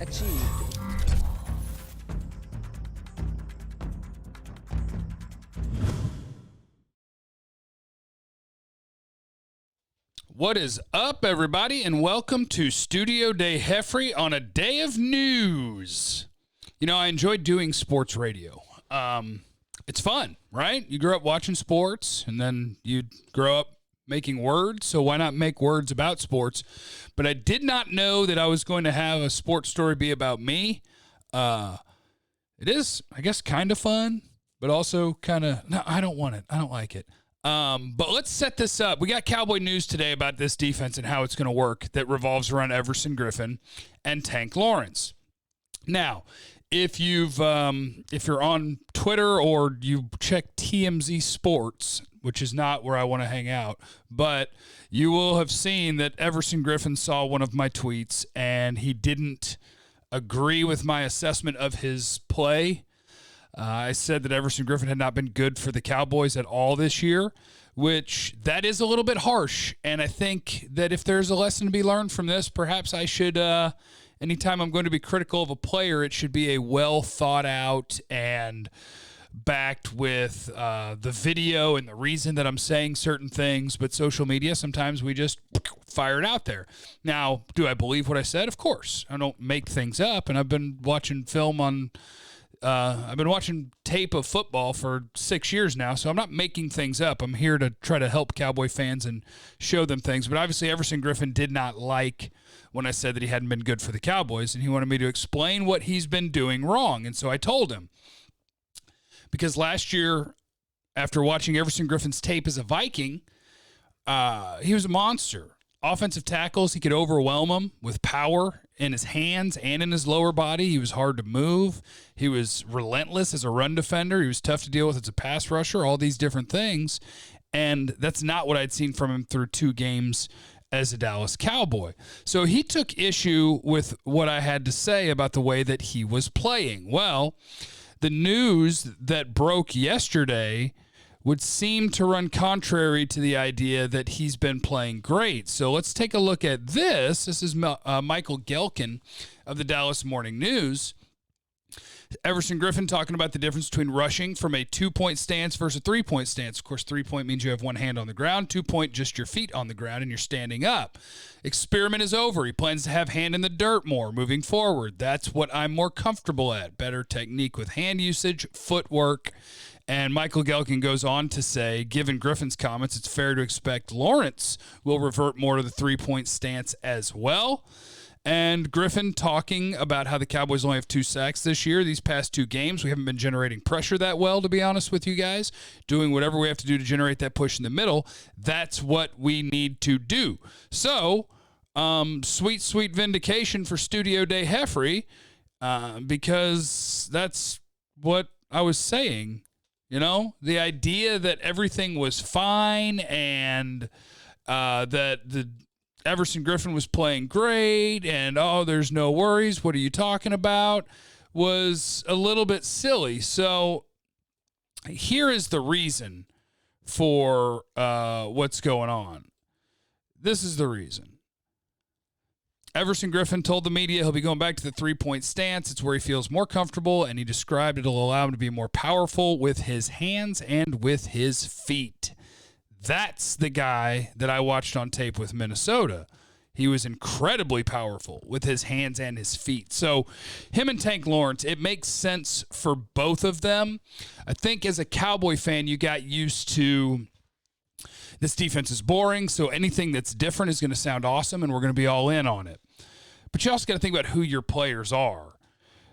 achieved. What is up, everybody, and welcome to Studio Day Heffrey on a day of news. You know, I enjoy doing sports radio. It's fun, right? You grow up watching sports, and then you grow up making words, so why not make words about sports? But I did not know that I was going to have a sports story be about me. It is, I guess, kind of fun, but also kind of, no, I don't want it. I don't like it. But let's set this up. We got Cowboy news today about this defense and how it's going to work that revolves around Everson Griffen and Tank Lawrence. Now, if you're on Twitter or you check TMZ Sports, which is not where I want to hang out, but you will have seen that Everson Griffen saw one of my tweets and he didn't agree with my assessment of his play. I said that Everson Griffen had not been good for the Cowboys at all this year, which that is a little bit harsh. And I think that if there's a lesson to be learned from this, perhaps I should, anytime I'm going to be critical of a player, it should be a well thought out and backed with the video and the reason that I'm saying certain things. But social media, sometimes we just fire it out there. Now, do I believe what I said? Of course. I don't make things up. And I've been watching film on... I've been watching tape of football for 6 years now, so I'm not making things up. I'm here to try to help Cowboy fans and show them things. But obviously, Everson Griffen did not like when I said that he hadn't been good for the Cowboys, and he wanted me to explain what he's been doing wrong. And so I told him. Because last year, after watching Everson Griffen's tape as a Viking, he was a monster. Offensive tackles, he could overwhelm them with power in his hands and in his lower body. He was hard to move. He was relentless as a run defender. He was tough to deal with as a pass rusher, all these different things. And that's not what I'd seen from him through 2 games as a Dallas Cowboy. So he took issue with what I had to say about the way that he was playing. Well, the news that broke yesterday would seem to run contrary to the idea that he's been playing great. So let's take a look at this. This is Michael Gelkin of the Dallas Morning News. Everson Griffen talking about the difference between rushing from a 2-point stance versus a 3-point stance. Of course, 3-point means you have one hand on the ground, 2-point just your feet on the ground and you're standing up. Experiment is over. He plans to have hand in the dirt more moving forward. That's what I'm more comfortable at. Better technique with hand usage, footwork. And Michael Gelkin goes on to say, given Griffen's comments, it's fair to expect Lawrence will revert more to the 3-point stance as well. And Griffen talking about how the Cowboys only have 2 sacks this year. These past 2 games, we haven't been generating pressure that well, to be honest with you guys. Doing whatever we have to do to generate that push in the middle. That's what we need to do. So, sweet, sweet vindication for Studio Day Heffrey, because that's what I was saying. You know, the idea that everything was fine and that the Everson Griffen was playing great and, oh, there's no worries, what are you talking about, was a little bit silly. So here is the reason for what's going on. This is the reason. Everson Griffen told the media he'll be going back to the 3-point stance. It's where he feels more comfortable, and he described it'll allow him to be more powerful with his hands and with his feet. That's the guy that I watched on tape with Minnesota. He was incredibly powerful with his hands and his feet. So him and Tank Lawrence, it makes sense for both of them. I think as a Cowboy fan, you got used to this defense is boring, so anything that's different is going to sound awesome, and we're going to be all in on it. But you also got to think about who your players are.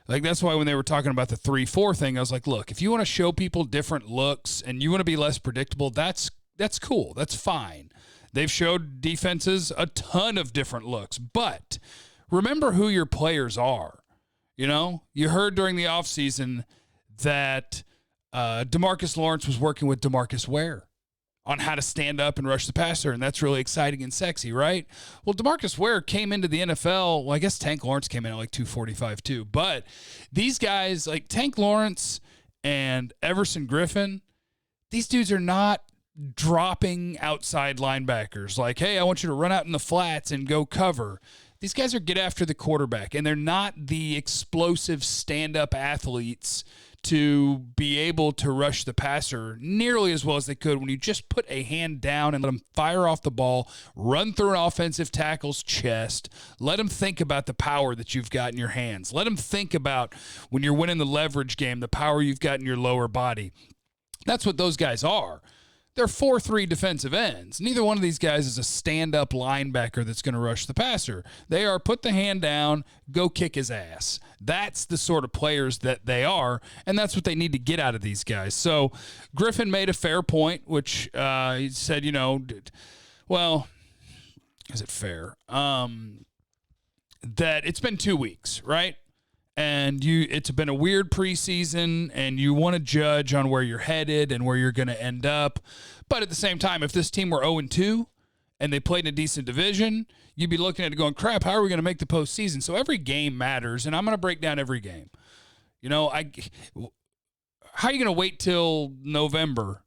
Like, that's why when they were talking about the 3-4 thing, I was like, look, if you want to show people different looks and you want to be less predictable, that's cool. That's fine. They've showed defenses a ton of different looks. But remember who your players are. You know, you heard during the offseason that DeMarcus Lawrence was working with DeMarcus Ware on how to stand up and rush the passer, and that's really exciting and sexy, right? Well, DeMarcus Ware came into the NFL, well, I guess Tank Lawrence came in at like 245 too, but these guys, like Tank Lawrence and Everson Griffen, these dudes are not dropping outside linebackers like, hey, I want you to run out in the flats and go cover. These guys are get after the quarterback, and they're not the explosive stand-up athletes to be able to rush the passer nearly as well as they could when you just put a hand down and let them fire off the ball, run through an offensive tackle's chest, let them think about the power that you've got in your hands. Let them think about when you're winning the leverage game, the power you've got in your lower body. That's what those guys are. They're 4-3 defensive ends. Neither one of these guys is a stand-up linebacker that's going to rush the passer. They are put the hand down, go kick his ass. That's the sort of players that they are, and that's what they need to get out of these guys. So Griffen made a fair point, which he said, well, is it fair? That it's been 2 weeks, right? And it's been a weird preseason, and you want to judge on where you're headed and where you're going to end up. But at the same time, if this team were 0-2 and they played in a decent division, you'd be looking at it going, crap, how are we going to make the postseason? So every game matters, and I'm going to break down every game. How are you going to wait till November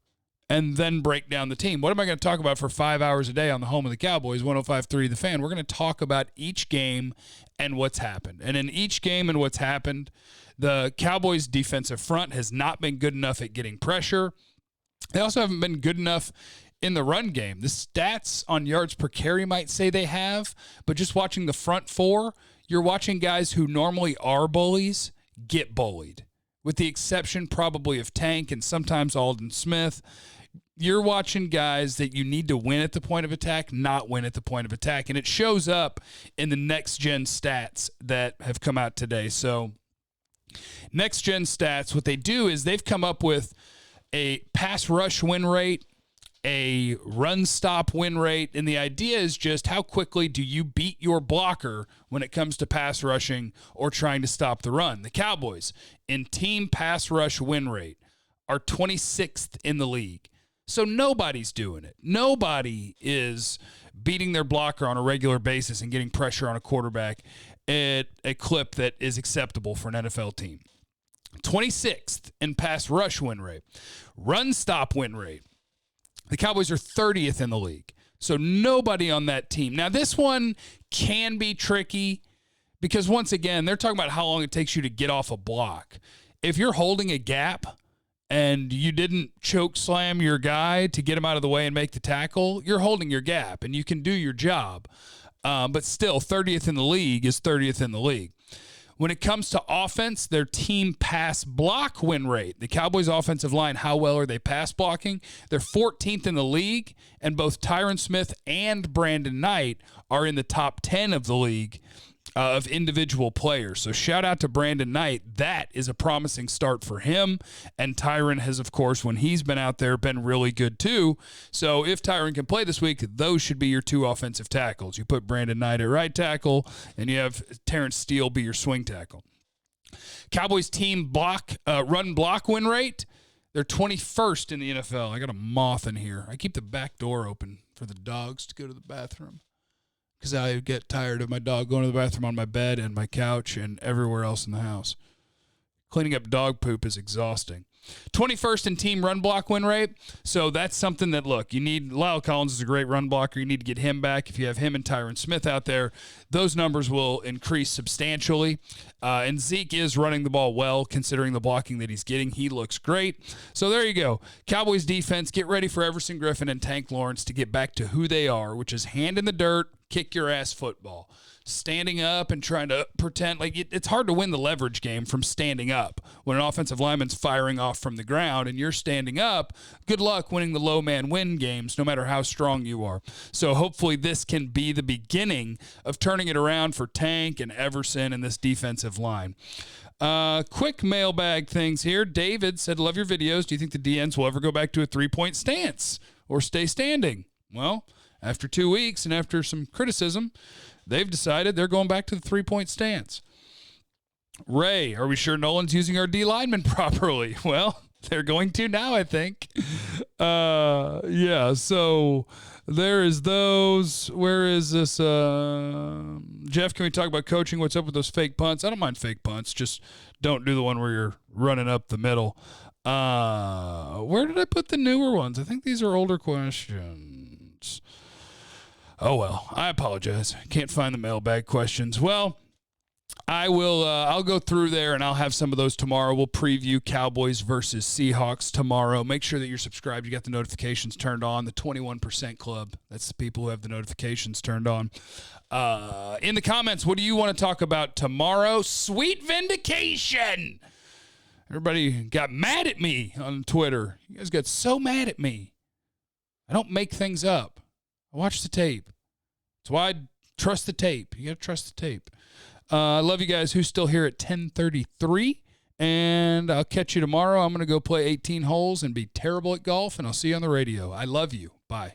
and then break down the team? What am I going to talk about for 5 hours a day on the home of the Cowboys, 105.3 The Fan? We're going to talk about each game and what's happened. And in each game and what's happened, the Cowboys' defensive front has not been good enough at getting pressure. They also haven't been good enough in the run game. The stats on yards per carry might say they have, but just watching the front four, you're watching guys who normally are bullies get bullied, with the exception probably of Tank and sometimes Aldon Smith. You're watching guys that you need to win at the point of attack, not win at the point of attack. And it shows up in the next-gen stats that have come out today. So next-gen stats, what they do is they've come up with a pass rush win rate, a run stop win rate, and the idea is just how quickly do you beat your blocker when it comes to pass rushing or trying to stop the run. The Cowboys in team pass rush win rate are 26th in the league. So nobody's doing it. Nobody is beating their blocker on a regular basis and getting pressure on a quarterback at a clip that is acceptable for an NFL team. 26th in pass rush win rate. Run stop win rate. The Cowboys are 30th in the league. So nobody on that team. Now, this one can be tricky because, once again, they're talking about how long it takes you to get off a block. If you're holding a gap and you didn't choke slam your guy to get him out of the way and make the tackle, you're holding your gap, and you can do your job. But still, 30th in the league is 30th in the league. When it comes to offense, their team pass block win rate, the Cowboys' offensive line, how well are they pass blocking? They're 14th in the league, and both Tyron Smith and Brandon Knight are in the top 10 of the league of individual players. So shout out to Brandon Knight. That is a promising start for him. And Tyron has, of course, when he's been out there, been really good too. So if Tyron can play this week, those should be your two offensive tackles. You put Brandon Knight at right tackle, and you have Terrence Steele be your swing tackle. Cowboys team run block win rate, they're 21st in the NFL. I got a moth in here. I keep the back door open for the dogs to go to the bathroom, because I get tired of my dog going to the bathroom on my bed and my couch and everywhere else in the house. Cleaning up dog poop is exhausting. 21st in team run block win rate. So that's something that, look, you need. Lyle Collins is a great run blocker. You need to get him back. If you have him and Tyron Smith out there, those numbers will increase substantially. And Zeke is running the ball well, considering the blocking that he's getting. He looks great. So there you go. Cowboys defense, get ready for Everson Griffen and Tank Lawrence to get back to who they are, which is hand in the dirt, kick your ass football. Standing up and trying to pretend like it's hard to win the leverage game from standing up. When an offensive lineman's firing off from the ground and you're standing up, good luck winning the low man win games, no matter how strong you are. So hopefully this can be the beginning of turning it around for Tank and Everson and this defensive line. Quick mailbag things here. David said, love your videos. Do you think the DNs will ever go back to a three-point stance or stay standing? Well, after 2 weeks and after some criticism, they've decided they're going back to the three-point stance. Ray, are we sure Nolan's using our D lineman properly? Well, they're going to now, I think. Yeah, so there is those. Where is this? Jeff, can we talk about coaching? What's up with those fake punts? I don't mind fake punts. Just don't do the one where you're running up the middle. Where did I put the newer ones? I think these are older questions. Oh, well, I apologize. Can't find the mailbag questions. Well, I will. I'll go through there, and I'll have some of those tomorrow. We'll preview Cowboys versus Seahawks tomorrow. Make sure that you're subscribed. You got the notifications turned on. The 21% Club. That's the people who have the notifications turned on. In the comments, what do you want to talk about tomorrow? Sweet vindication. Everybody got mad at me on Twitter. You guys got so mad at me. I don't make things up. I watch the tape. That's why I trust the tape. You got to trust the tape. I love you guys. Who's still here at 10:33? And I'll catch you tomorrow. I'm going to go play 18 holes and be terrible at golf, and I'll see you on the radio. I love you. Bye.